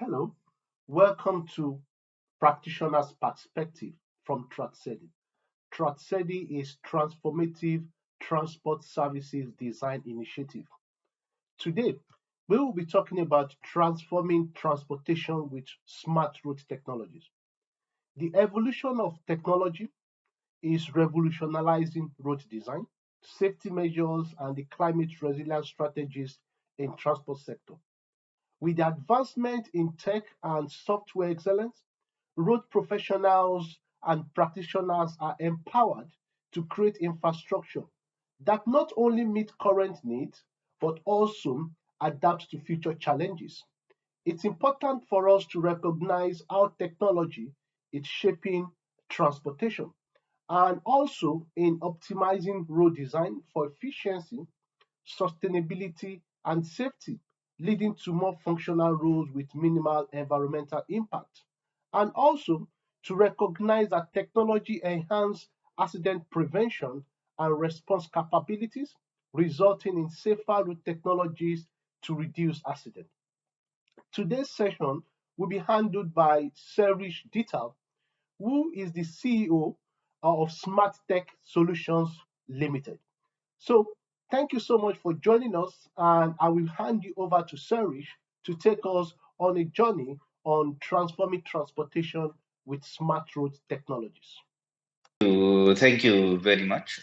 Hello, welcome to Practitioner's Perspective from TrackSEDI. TrackSEDI is Transformative Transport Services Design Initiative. Today, we will be talking about transforming transportation with smart road technologies. The evolution of technology is revolutionizing road design, safety measures, and the climate resilience strategies in transport sector. With the advancement in tech and software excellence, road professionals and practitioners are empowered to create infrastructure that not only meet current needs, but also adapt to future challenges. It's important for us to recognize how technology is shaping transportation and also in optimizing road design for efficiency, sustainability, and safety, leading to more functional roads with minimal environmental impact. And also to recognize that technology enhance accident prevention and response capabilities, resulting in safer route technologies to reduce accident. Today's session will be handled by Serish Dital, who is the CEO of Smart Tech Solutions Limited. So thank you so much for joining us, and I will hand you over to Serish to take us on a journey on transforming transportation with smart road technologies. Thank you very much.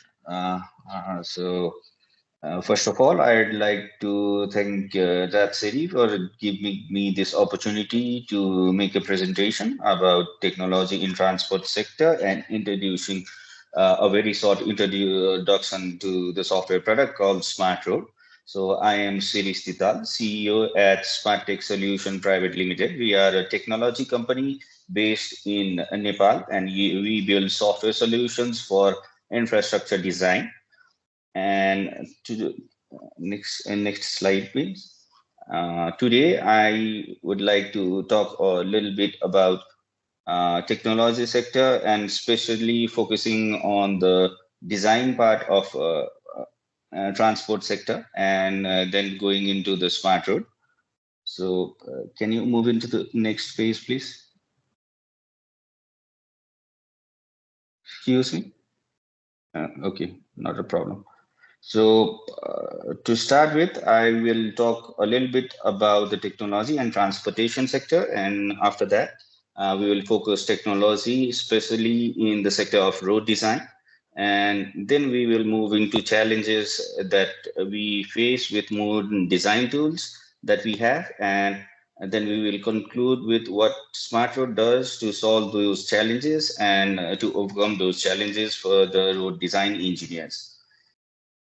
First of all, I'd like to thank Rap City for giving me this opportunity to make a presentation about technology in transport sector and introducing a very short introduction to the software product called Smart Road. So I am Sirish Tital, CEO at Smart Tech Solution Private Limited. We are a technology company based in Nepal, and we build software solutions for infrastructure design. And to the next slide, please. Today, I would like to talk a little bit about technology sector and especially focusing on the design part of transport sector and then going into the smart road. So can you move into the next page, please? Excuse me. Okay, not a problem. So to start with, I will talk a little bit about the technology and transportation sector. And after that, we will focus technology, especially in the sector of road design. And then we will move into challenges that we face with modern design tools that we have. And then we will conclude with what Smart Road does to solve those challenges and to overcome those challenges for the road design engineers.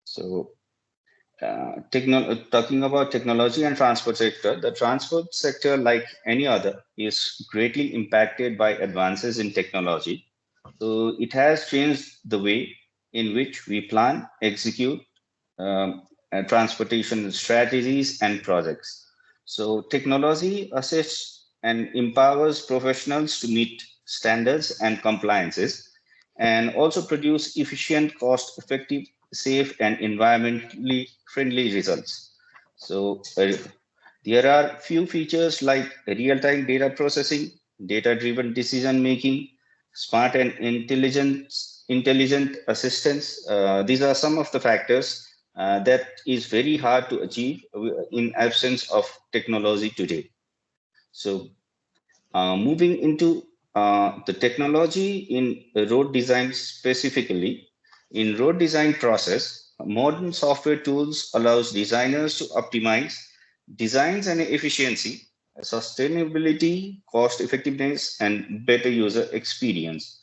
So, talking about technology and transport sector, the transport sector, like any other, is greatly impacted by advances in technology. So, it has changed the way in which we plan, execute transportation strategies and projects. So, technology assists and empowers professionals to meet standards and compliances and also produce efficient, cost-effective, safe, and environmentally friendly results. So there are few features like real-time data processing, data-driven decision making, smart and intelligent assistance. These are some of the factors that is very hard to achieve in absence of technology today. So moving into the technology in road design specifically, in road design process, modern software tools allows designers to optimize designs and efficiency, sustainability, cost effectiveness, and better user experience.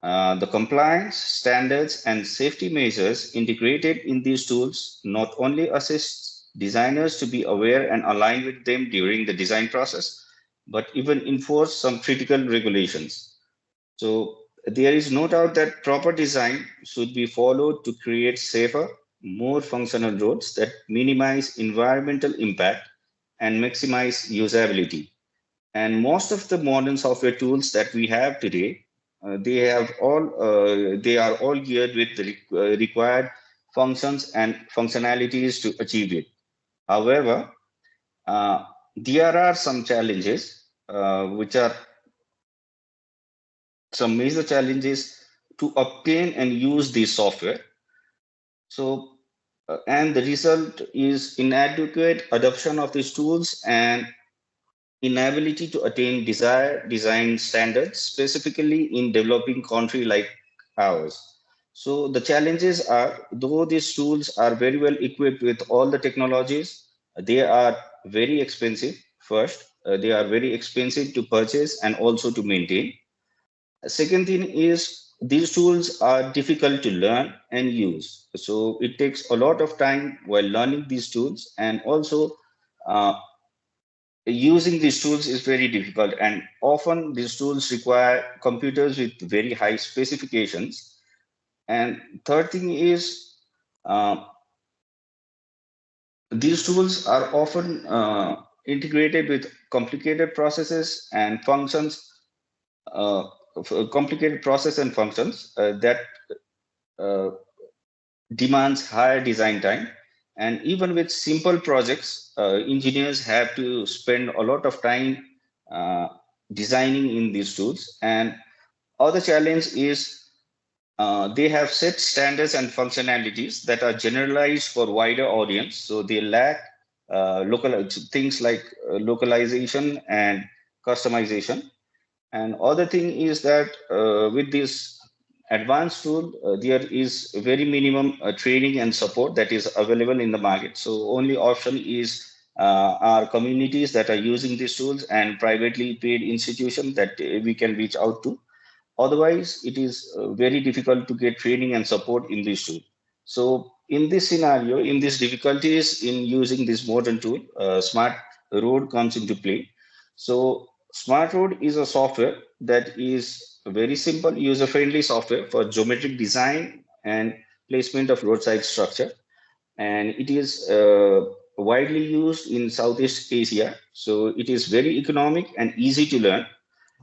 The compliance, standards, and safety measures integrated in these tools not only assist designers to be aware and align with them during the design process, but even enforce some critical regulations. So there is no doubt that proper design should be followed to create safer, more functional roads that minimize environmental impact and maximize usability. And most of the modern software tools that we have today, they are all geared with the required functions and functionalities to achieve it. However, there are some challenges, which are some major challenges to obtain and use this software. So, and the result is inadequate adoption of these tools and inability to attain desired design standards, specifically in developing country like ours. So the challenges are, though these tools are very well equipped with all the technologies, they are very expensive. First, they are very expensive to purchase and also to maintain. Second thing is these tools are difficult to learn and use. So it takes a lot of time while learning these tools, and also uh, using these tools is very difficult, and often these tools require computers with very high specifications. And third thing is uh, these tools are often integrated with complicated processes and functions, uh, complicated process and functions that uh, demands higher design time. And even with simple projects, engineers have to spend a lot of time uh, designing in these tools. And other challenge is they have set standards and functionalities that are generalized for wider audience. So they lack local things like localization and customization. And other thing is that with this advanced tool, there is very minimum training and support that is available in the market. So only option is our communities that are using these tools and privately paid institutions that we can reach out to. Otherwise, it is very difficult to get training and support in this tool. So in this scenario, in these difficulties in using this modern tool, Smart Road comes into play. So Smart Road is a software that is a very simple, user-friendly software for geometric design and placement of roadside structure. And it is widely used in Southeast Asia. So it is very economic and easy to learn.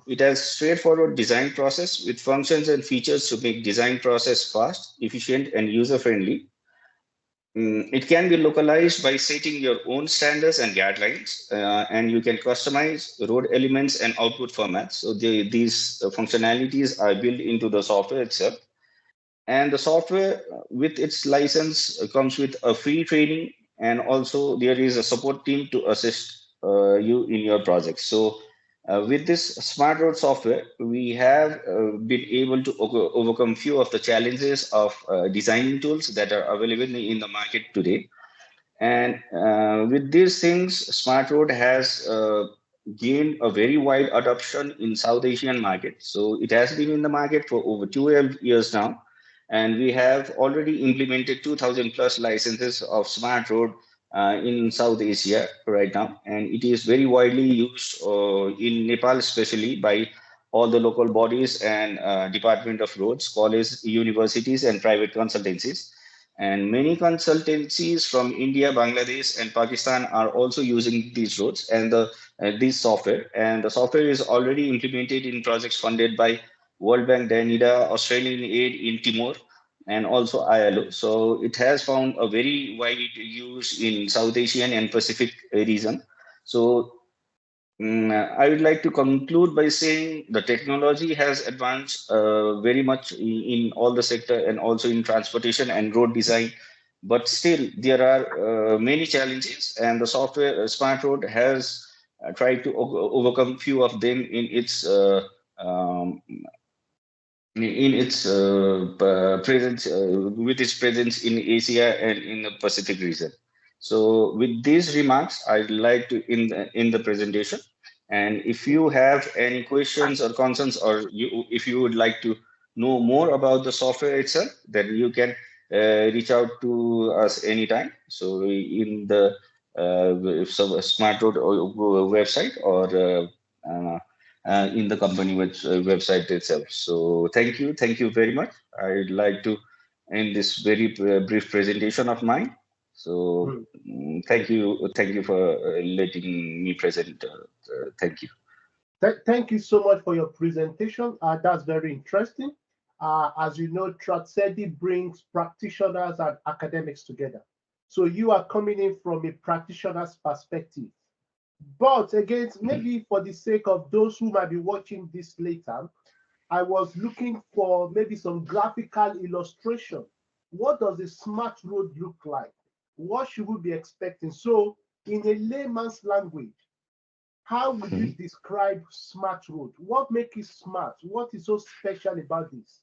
It has straightforward design process with functions and features to make design process fast, efficient, and user-friendly. It can be localized by setting your own standards and guidelines, and you can customize road elements and output formats. So these functionalities are built into the software itself. And the software with its license comes with a free training, and also there is a support team to assist you in your project. So with this Smart Road software, we have been able to overcome few of the challenges of designing tools that are available in the market today. And with these things, Smart Road has gained a very wide adoption in South Asian market. So it has been in the market for over 12 years now. And we have already implemented 2,000 plus licenses of Smart Road in South Asia right now. And it is very widely used in Nepal, especially by all the local bodies and Department of Roads, colleges, universities, and private consultancies. And many consultancies from India, Bangladesh, and Pakistan are also using these roads and this software. And the software is already implemented in projects funded by World Bank, Danida, Australian Aid in Timor, and also ILO. So it has found a very wide use in South Asian and Pacific region. So I would like to conclude by saying the technology has advanced very much in all the sector and also in transportation and road design. But still, there are many challenges, and the software Smart Road has tried to overcome few of them um, in its presence with its presence in Asia and in the Pacific region. So with these remarks, I'd like to end the presentation. And if you have any questions or concerns, or if you would like to know more about the software itself, then you can reach out to us anytime. So in the Smart Road website, or in the company website itself. So thank you very much. I'd like to end this very brief presentation of mine. So thank you for letting me present. Thank you. Thank you so much for your presentation. That's very interesting. As you know, Tratsedi brings practitioners and academics together. So you are coming in from a practitioner's perspective. But again, maybe for the sake of those who might be watching this later, I was looking for maybe some graphical illustration. What does a smart road look like? What should we be expecting? So, in a layman's language, how would you describe smart road? What makes it smart? What is so special about this?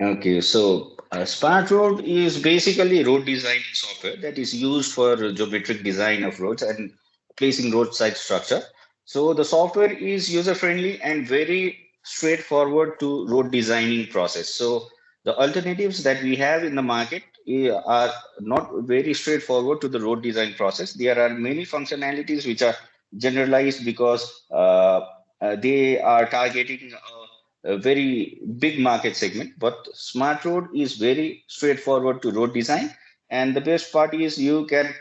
Okay, so Smart Road is basically road designing software that is used for geometric design of roads and placing roadside structure. So the software is user friendly and very straightforward to road designing process. So the alternatives that we have in the market are not very straightforward to the road design process. There are many functionalities which are generalized because they are targeting a very big market segment, but Smart Road is very straightforward to road design. And the best part is you can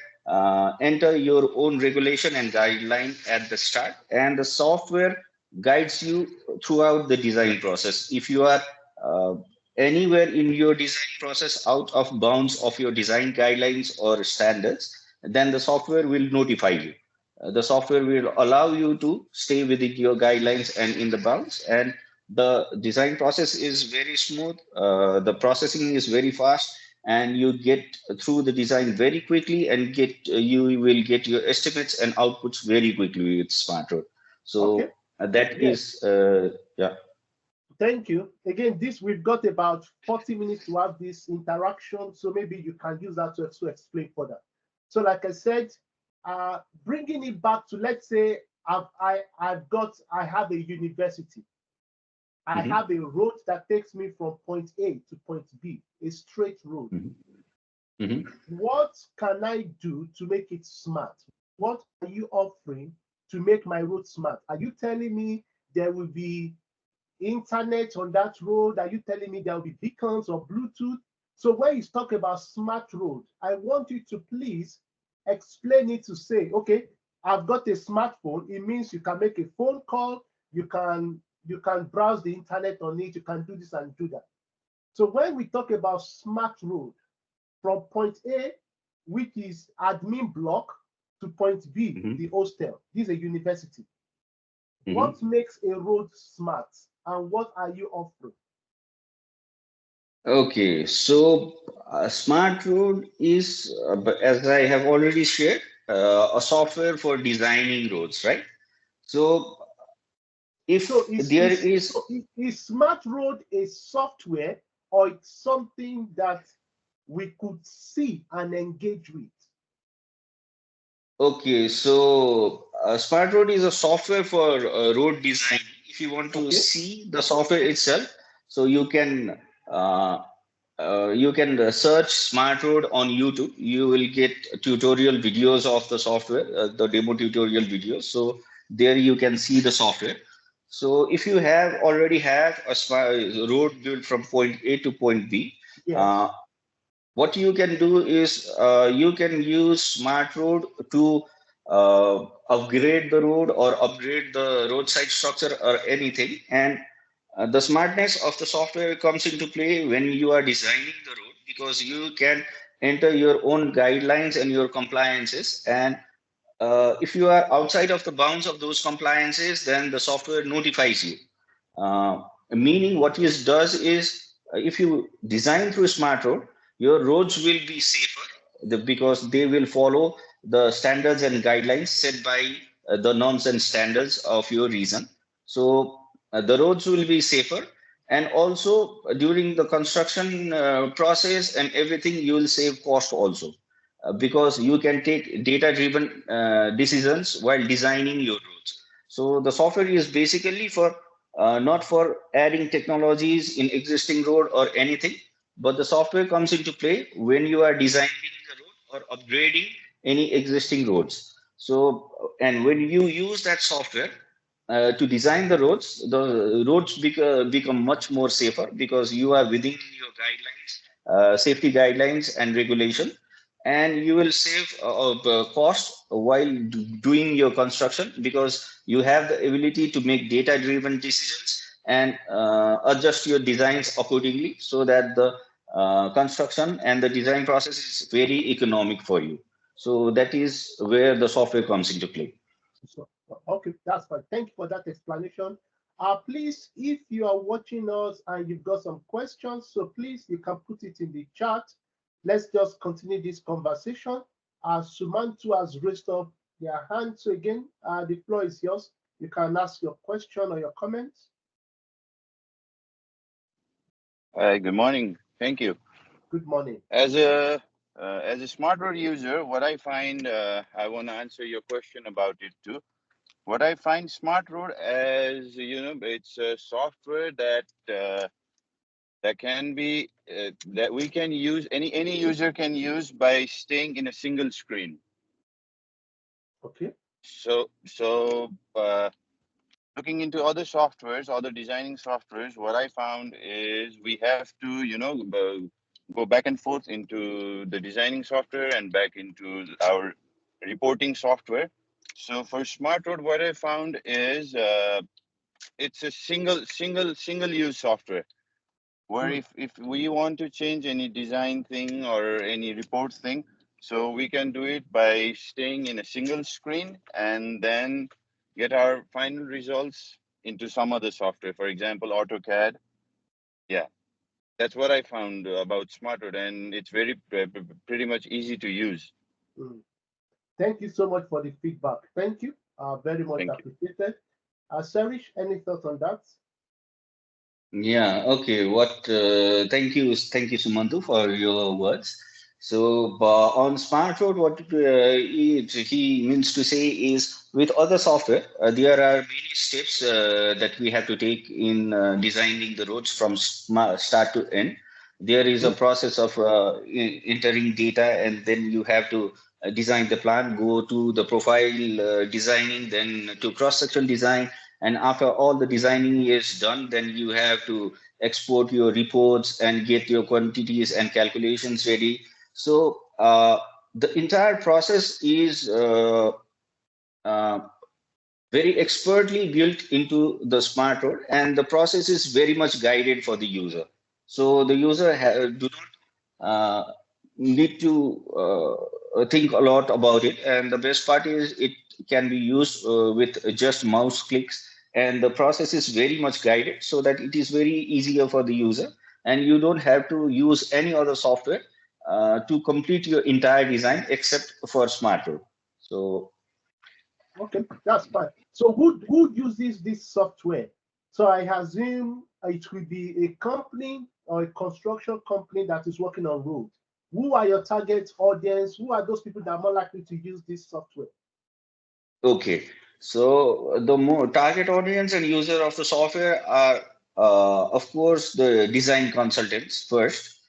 enter your own regulation and guideline at the start, and the software guides you throughout the design process. If you are uh, anywhere in your design process out of bounds of your design guidelines or standards, then the software will notify you. The software will allow you to stay within your guidelines and in the bounds, and the design process is very smooth. The processing is very fast, and you get through the design very quickly and get you will get your estimates and outputs very quickly with Smart Road. Okay. So that Yes. is yeah. Thank you. Again, this we've got about 40 minutes to have this interaction, so maybe you can use that to explain further. So, like I said, bringing it back to, let's say I have a university. I Mhm, have a road that takes me from point A to point B, a straight road. mhm, mhm. What can I do to make it smart? What are you offering to make my road smart? Are you telling me there will be internet on that road? Are you telling me there will be beacons or Bluetooth? So when you talk about smart road, I want you to please explain it to say, okay, I've got a smartphone. It means you can make a phone call, you can browse the internet on it, you can do this and do that. So when we talk about smart road, from point A, which is admin block, to point B, Mhm, the hostel. This is a university. mhm. What makes a road smart and what are you offering? Okay, so Smart Road is, as I have already shared, a software for designing roads, right? So So if there is, is smart road a software or it's something that we could see and engage with? okay, so Smart Road is a software for road design. If you want to Okay. see the software itself, so uh, you can search Smart Road on YouTube. You will get tutorial videos of the software, the demo tutorial videos. So there you can see the software. So if you have already have a smart road built from point A to point B, Yes. uh, what you can do is you can use Smart Road to upgrade the road or upgrade the roadside structure or anything. And the smartness of the software comes into play when you are designing the road, because you can enter your own guidelines and your compliances. And if you are outside of the bounds of those compliances, then the software notifies you. Meaning, what it does is, if you design through Smart Road, your roads will be safer because they will follow the standards and guidelines set by the norms and standards of your region. So the roads will be safer, and also during the construction process and everything, you will save cost also, because you can take data-driven decisions while designing your roads. So the software is basically for not for adding technologies in existing road or anything, but the software comes into play when you are designing the road or upgrading any existing roads. So, and when you use that software to design the roads become much more safer because you are within your guidelines, safety guidelines and regulation, and you will save cost while doing your construction, because you have the ability to make data driven decisions and adjust your designs accordingly, so that the construction and the design process is very economic for you. So that is where the software comes into play. So, okay, that's fine. Thank you for that explanation. Please, if you are watching us and you've got some questions, so please, you can put it in the chat. Let's just continue this conversation. Sumantu has raised up their hand. So again, the floor is yours. You can ask your question or your comments. Good morning. Thank you. Good morning. As a smart road user, what I find, I want to answer your question about it too. What I find smart road as, it's a software that can be that we can use, any user can use by staying in a single screen. Okay. So looking into other softwares, other designing softwares, what I found is we have to, go back and forth into the designing software and back into our reporting software. So for Smart Road, what I found is it's a single use software. Where if we want to change any design thing or any report thing, so we can do it by staying in a single screen and then get our final results into some other software, for example, AutoCAD. Yeah, that's what I found about SmartRoad, and it's very pretty much easy to use. Thank you so much for the feedback. Thank you. Very much Thank appreciated. Serish, any thoughts on that? Yeah, okay. Thank you, Sumantu, for your words. So, on Smart Road, what he means to say is with other software, there are many steps that we have to take in designing the roads from start to end. There is a process of entering data, and then you have to design the plan, go to the profile designing, then to cross-section design. And after all the designing is done, then you have to export your reports and get your quantities and calculations ready. So the entire process is very expertly built into the Smart Road, and the process is very much guided for the user. So the user do not need to think a lot about it. And the best part is it can be used with just mouse clicks, and the process is very much guided so that it is very easier for the user, and you don't have to use any other software to complete your entire design except for Smart Road. So okay, that's fine. So who uses this software? So I assume it will be a company or a construction company that is working on roads. Who are your target audience? Who are those people that are more likely to use this software? okay, so the more target audience and user of the software are, of course, the design consultants first.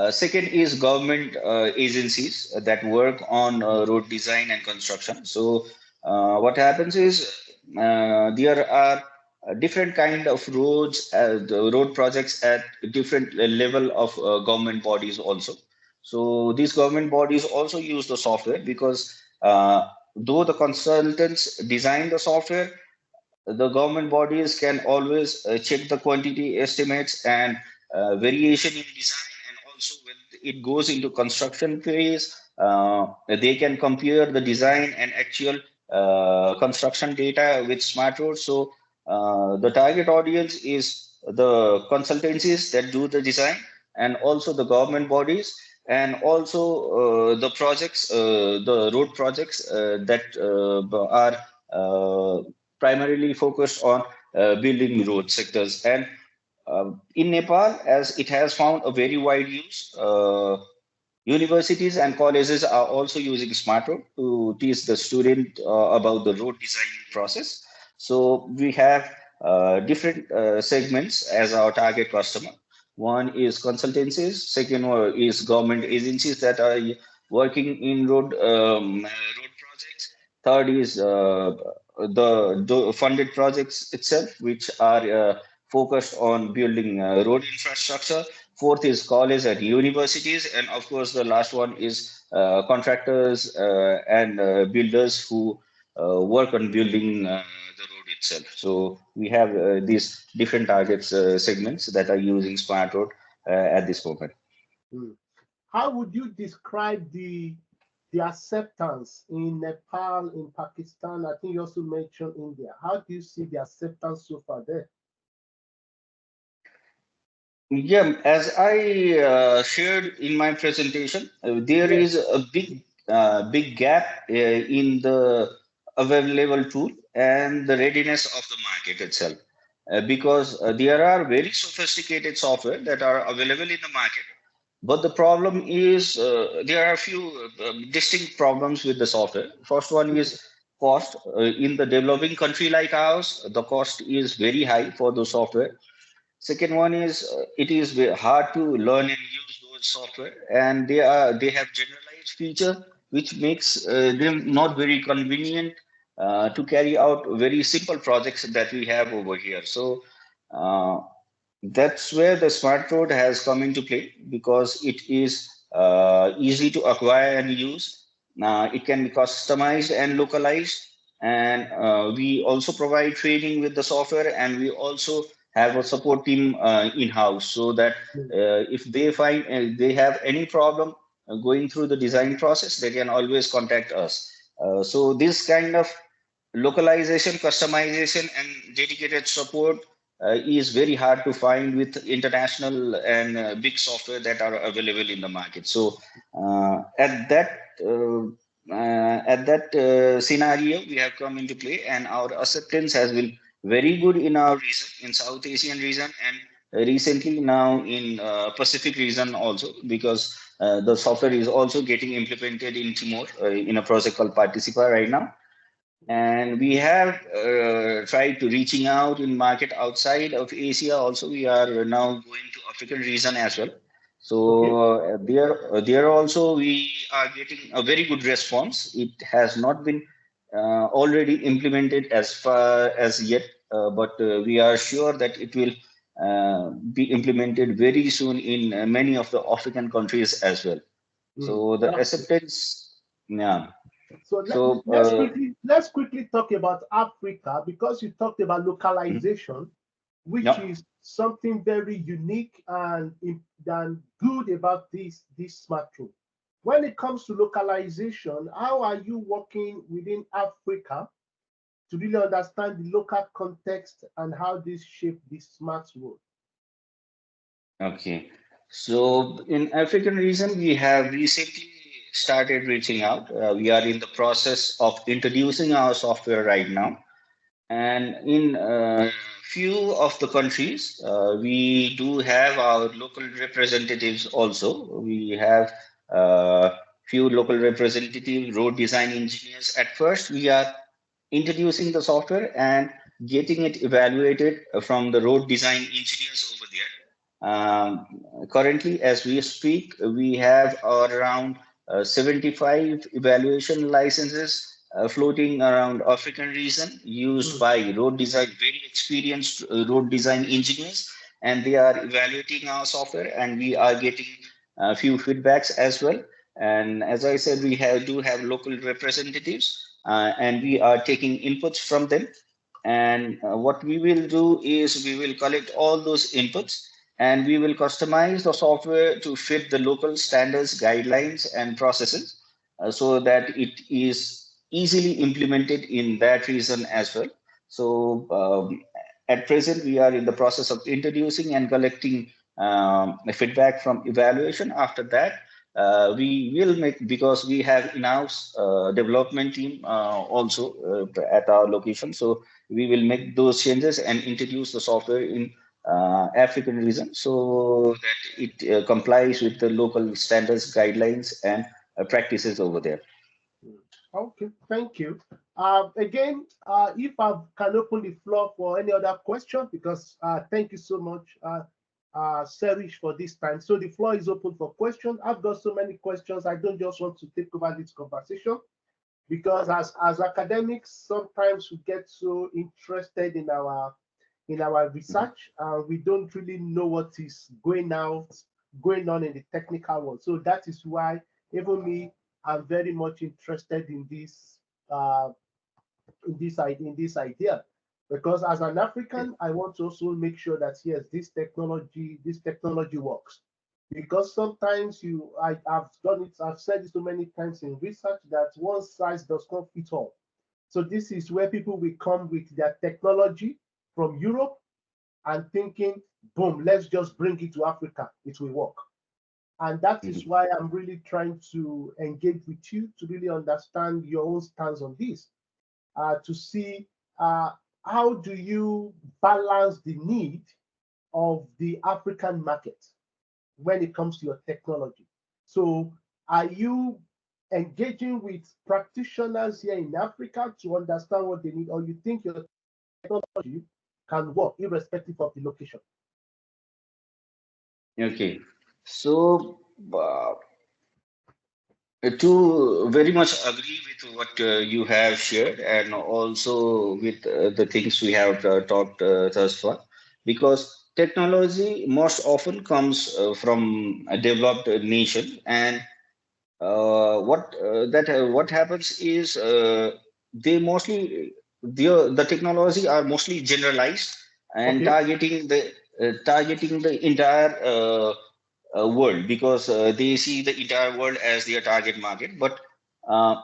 Second is government agencies that work on road design and construction. So what happens is there are different kind of roads, the road projects at different level of government bodies also. So these government bodies also use the software because though the consultants design the software, the government bodies can always check the quantity estimates and variation in design, and also when it goes into construction phase, they can compare the design and actual construction data with Smart Roads. So the target audience is the consultancies that do the design, and also the government bodies, and also the projects, the road projects that are primarily focused on building road sectors. And in Nepal, as it has found a very wide use, universities and colleges are also using Smart Road to teach the student about the road designing process. So we have different segments as our target customer. One is consultancies, second one is government agencies that are working in road projects. Third is the funded projects itself, which are focused on building road infrastructure. Fourth is college and universities, and of course the last one is contractors and builders who work on building the road itself. So we have these different targets segments that are using Smart Road at this moment. How would you describe the the acceptance in Nepal, in Pakistan? I think you also mentioned India. How do you see the acceptance so far there? Yeah, as I shared in my presentation, there Yes. is a big gap in the available tool and the readiness of the market itself, because there are very sophisticated software that are available in the market, but the problem is there are a few distinct problems with the software. First one is cost. In the developing country like ours, the cost is very high for the software. Second one is it is hard to learn and use those software, and they have generalized feature which makes them not very convenient to carry out very simple projects that we have over here. So uh, that's where the smart road has come into play, because it is easy to acquire and use. It can be customized and localized, and we also provide training with the software, and we also have a support team in-house, so that if they find they have any problem going through the design process, they can always contact us. So this kind of localization, customization, and dedicated support is very hard to find with international and big software that are available in the market. So at that scenario, we have come into play, and our acceptance has been very good in our region, in South Asian region, and recently now in Pacific region also, because the software is also getting implemented in Timor in a project called Participa right now. And we have tried to reaching out in market outside of Asia also. We are now going to African region as well. So Okay. there also we are getting a very good response. It has not been already implemented as far as yet, but we are sure that it will be implemented very soon in many of the African countries as well. So the That's good. acceptance, yeah. So So let's quickly talk about Africa, because you talked about mhm. localization, which Yeah. is something very unique and good about this smartphone. When it comes to localization, how are you working within Africa to really understand the local context and how this shape this smartphone? Okay. So in African region, we have recently started reaching out. We are in the process of introducing our software right now. And in few of the countries, we do have our local representatives also. We have few local representative road design engineers. At first, we are introducing the software and getting it evaluated from the road design engineers over there. Currently, as we speak, we have around 75 evaluation licenses floating around African region, used by road design, very experienced road design engineers, and they are evaluating our software, and we are getting a few feedbacks as well. And as I said, we do have local representatives, and we are taking inputs from them. And what we will do is we will collect all those inputs, and we will customize the software to fit the local standards, guidelines, and processes, so that it is easily implemented in that region as well. So at present, we are in the process of introducing and collecting feedback from evaluation. After that, we will make, because we have in-house development team also at our location. So we will make those changes and introduce the software in African region, so that it complies with the local standards, guidelines, and practices over there. Okay, thank you. Again, if I can open the floor for any other question, because thank you so much, Serish, for this time. So the floor is open for questions. I've got so many questions. I don't just want to take over this conversation, because as academics, sometimes we get so interested in our research, we don't really know what is going on in the technical world. So that is why even me, I'm very much interested uh, in this idea, because as an African, I want to also make sure that yes, this technology works. Because sometimes I've done it, I've said it so many times in research that one size does not fit all. So this is where people will come with their technology from Europe and thinking, boom, let's just bring it to Africa, it will work. And that is why I'm really trying to engage with you to really understand your own stance on this, to see how do you balance the need of the African market when it comes to your technology. So are you engaging with practitioners here in Africa to understand what they need, or you think your technology can work irrespective of the location? Okay. So, to very much agree with what you have shared, and also with the things we have talked thus far, because technology most often comes from a developed nation, and what happens is the technology are mostly generalized and Okay. targeting the entire world, because they see the entire world as their target market. But uh,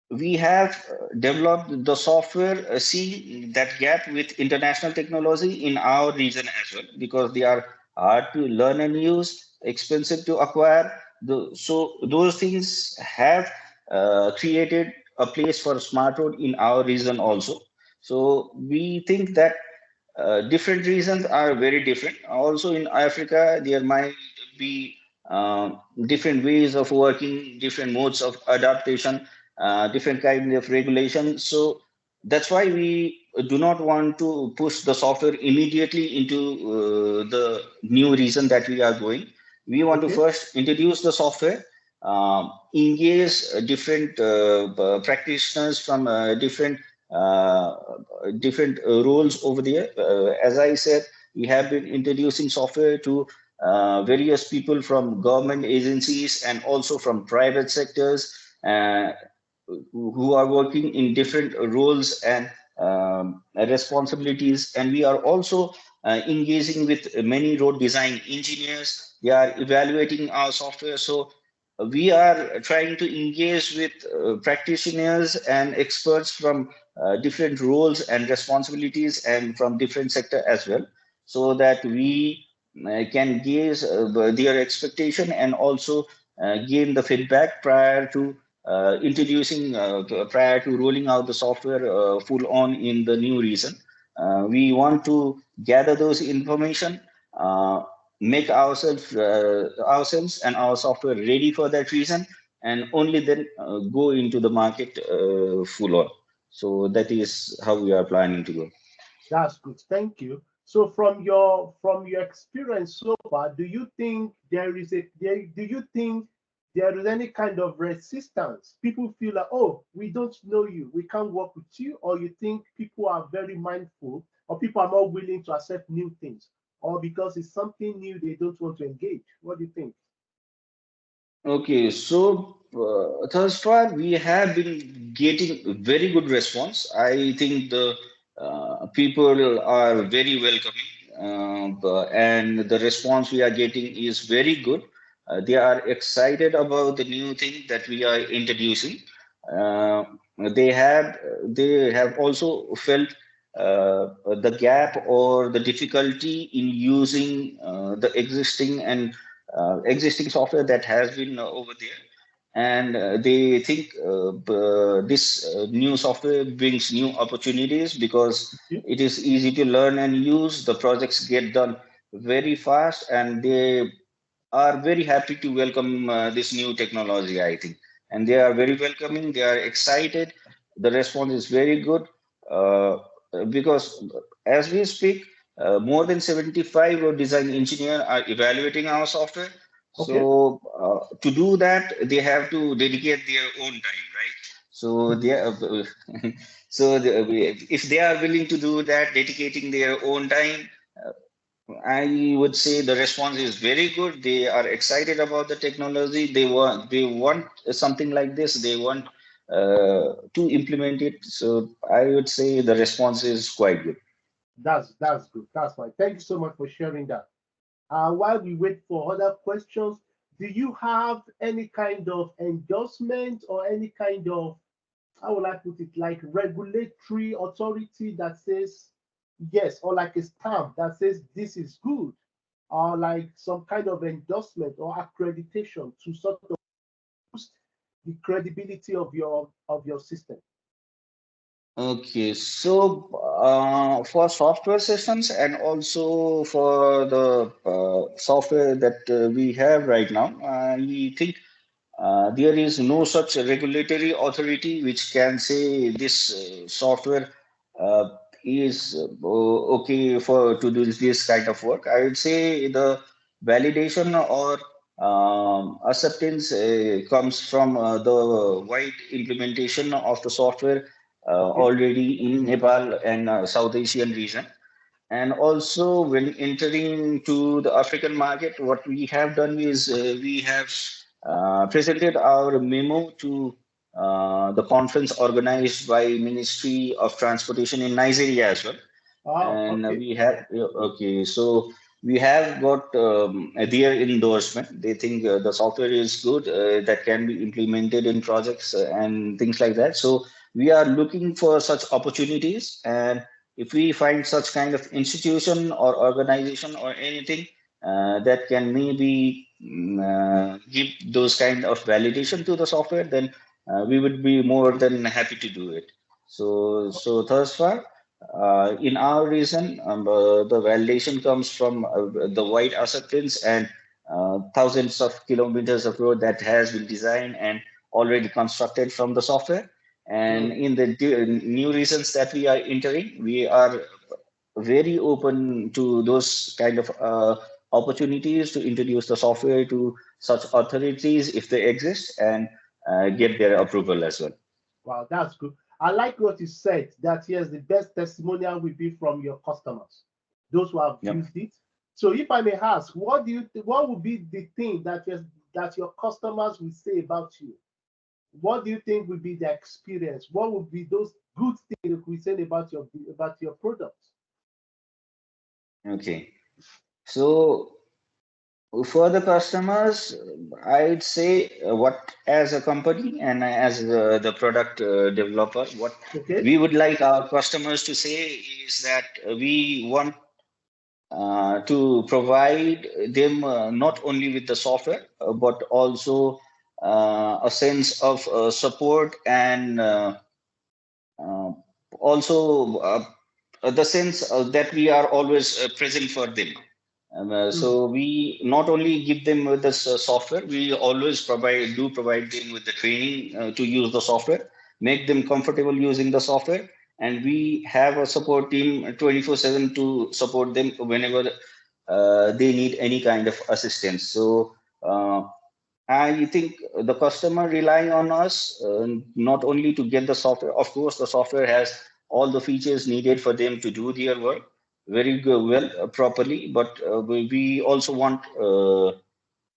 we have developed the software, see that gap with international technology in our region as well, because they are hard to learn and use, expensive to acquire. So those things have created a place for smart road in our region also. So we think that different reasons are very different. Also in Africa, there might be different ways of working, different modes of adaptation, different kind of regulation. So that's why we do not want to push the software immediately into the new region that we are going. We want to Okay. first introduce the software, engage different practitioners from uh, different roles over there. As I said, we have been introducing software to various people from government agencies and also from private sectors uh, who are working in different roles and responsibilities. And we are also engaging with many road design engineers. They are evaluating our software. So we are trying to engage with practitioners and experts from different roles and responsibilities and from different sector as well, so that we can gauge their expectation and also gain the feedback prior to rolling out the software full on in the new region. We want to gather those information, make ourselves and our software ready for that reason, and only then go into the market full on. So that is how we are planning to go. That's good. Thank you. So from your experience so far, do you think do you think there is any kind of resistance? People feel like, oh, we don't know you, we can't work with you, or you think people are very mindful, or people are not willing to accept new things, or because it's something new they don't want to engage? What do you think? Okay, so thus far we have been getting very good response. I think the people are very welcoming, and the response we are getting is very good. They are excited about the new thing that we are introducing. Uh, they have also felt the gap or the difficulty in using the existing software that has been over there, and they think this new software brings new opportunities because Okay. it is easy to learn and use. The projects get done very fast, and they are very happy to welcome this new technology, I think. And they are very welcoming, they are excited. The response is very good, uh, because as we speak, more than 75 road design engineers are evaluating our software. Okay. So to do that, they have to dedicate their own time, right? So they are, so if they are willing to do that, dedicating their own time, I would say the response is very good. They are excited about the technology. They want something like this. They want to implement it. So I would say the response is quite good. That's good. That's fine. Thank you so much for sharing that. While we wait for other questions, do you have any kind of endorsement or any kind of, how will I put it, like regulatory authority that says yes, or like a stamp that says this is good, or like some kind of endorsement or accreditation to sort of boost the credibility of your system? Okay, so for software systems and also for the software that we have right now, we think there is no such regulatory authority which can say this software uh, is okay for to do this kind of work. I would say the validation or acceptance comes from the wide implementation of the software Okay. already in Nepal and South Asian region. And also, when entering to the African market, what we have done is we have presented our memo to the conference organized by Ministry of Transportation in Nigeria as well. Oh, And okay. we have, okay, so we have got their endorsement. They think the software is good, that can be implemented in projects and things like that. So we are looking for such opportunities. And if we find such kind of institution or organization or anything that can maybe give those kind of validation to the software, then we would be more than happy to do it. So thus far, in our region, the validation comes from the wide acceptance and thousands of kilometers of road that has been designed and already constructed from the software. And Mm. in the new regions that we are entering, we are very open to those kind of opportunities to introduce the software to such authorities if they exist and get their approval as well. Wow, that's good. I like what you said, that yes, the best testimonial will be from your customers, those who have Yep. used it. So if I may ask, what would be the thing that your customers will say about you? What do you think would be their experience? What would be those good things that we say about your products? Okay. So for the customers, I'd say what as a company and as the product developer, what Okay. we would like our customers to say is that we want to provide them not only with the software, but also a sense of support and uh, also the sense that we are always present for them. Mm. So we not only give them with this software, we always provide them with the training to use the software, make them comfortable using the software, and we have a support team 24/7 to support them whenever they need any kind of assistance. So I think the customer rely on us not only to get the software. Of course, the software has all the features needed for them to do their work very good, well, properly. But we also want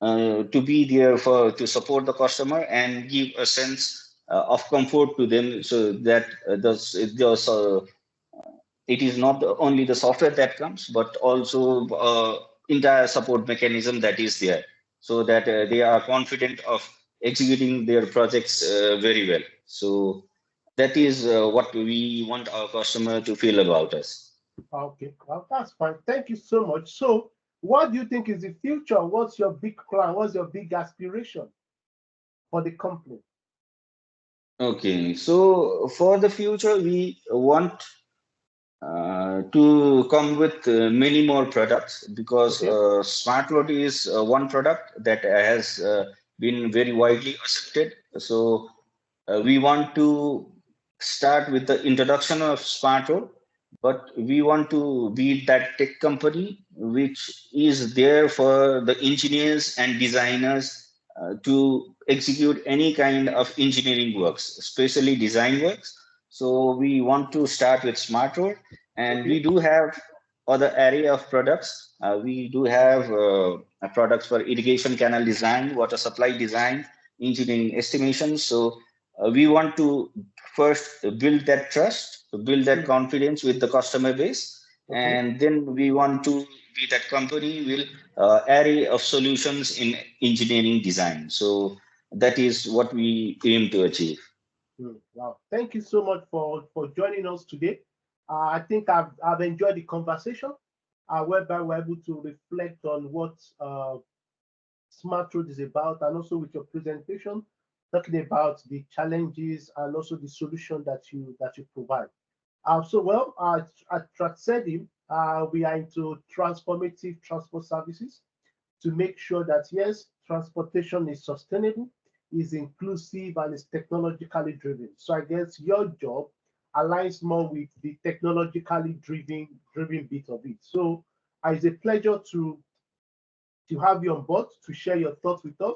to be there for to support the customer and give a sense of comfort to them, so that it is not only the software that comes, but also entire support mechanism that is there, so that they are confident of executing their projects very well. So that is what we want our customer to feel about us. Okay, well, that's fine. Thank you so much. So, what do you think is the future? What's your big plan? What's your big aspiration for the company? Okay, so for the future, we want to come with many more products, because Okay. Smart Road is one product that has been very widely accepted. So we want to start with the introduction of Smart Road, but we want to be that tech company which is there for the engineers and designers to execute any kind of engineering works, especially design works. So we want to start with Smart Road, and Okay. we do have other area of products. We do have products for irrigation canal design, water supply design, engineering estimation. So we want to first build that trust, build that Mm. confidence with the customer base, Okay. And then we want to be that company will array of solutions in engineering design. So that is what we aim to achieve. Wow. Thank you so much for joining us today. I think I've enjoyed the conversation, whereby we're able to reflect on what Smart Road is about, and also with your presentation, talking about the challenges and also the solution that you provide. At Traxedi, we are into transformative transport services to make sure that yes, transportation is sustainable, is inclusive, and is technologically driven. So I guess your job aligns more with the technologically driven bit of it. So it's a pleasure to have you on board to share your thoughts with us,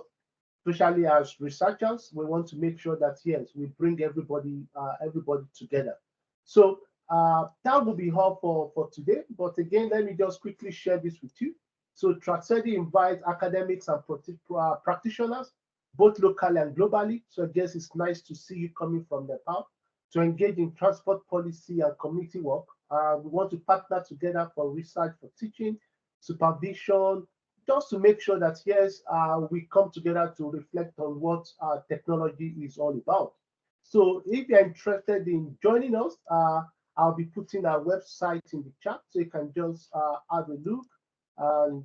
especially as researchers. We want to make sure that yes, we bring everybody together. So that will be all for today. But again, let me just quickly share this with you. So Traxedi invites academics and practitioners, both locally and globally. So I guess it's nice to see you coming from Nepal to engage in transport policy and community work. We want to partner together for research, for teaching, supervision, just to make sure that yes, we come together to reflect on what technology is all about. So if you're interested in joining us, I'll be putting our website in the chat, so you can just have a look, and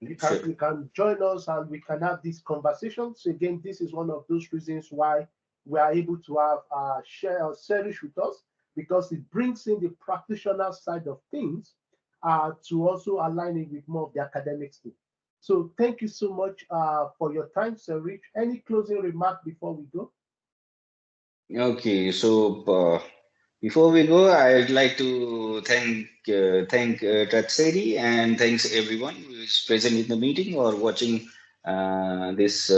you can join us and we can have this conversation. So again, this is one of those reasons why we are able to have Serish with us, because it brings in the practitioner side of things to also align it with more of the academic stuff. So thank you so much for your time, Sir Rich. Any closing remark before we go? Okay, so before we go, I'd like to thank Traxedi, and thanks everyone who is present in the meeting or watching this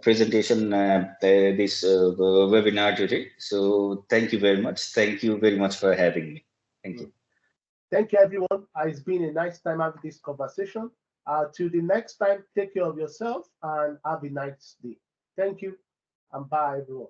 presentation, this webinar today. So thank you very much. Thank you very much for having me. Thank you. Thank you, everyone. It's been a nice time having this conversation. Till the next time, take care of yourself and have a nice day. Thank you, and bye, everyone.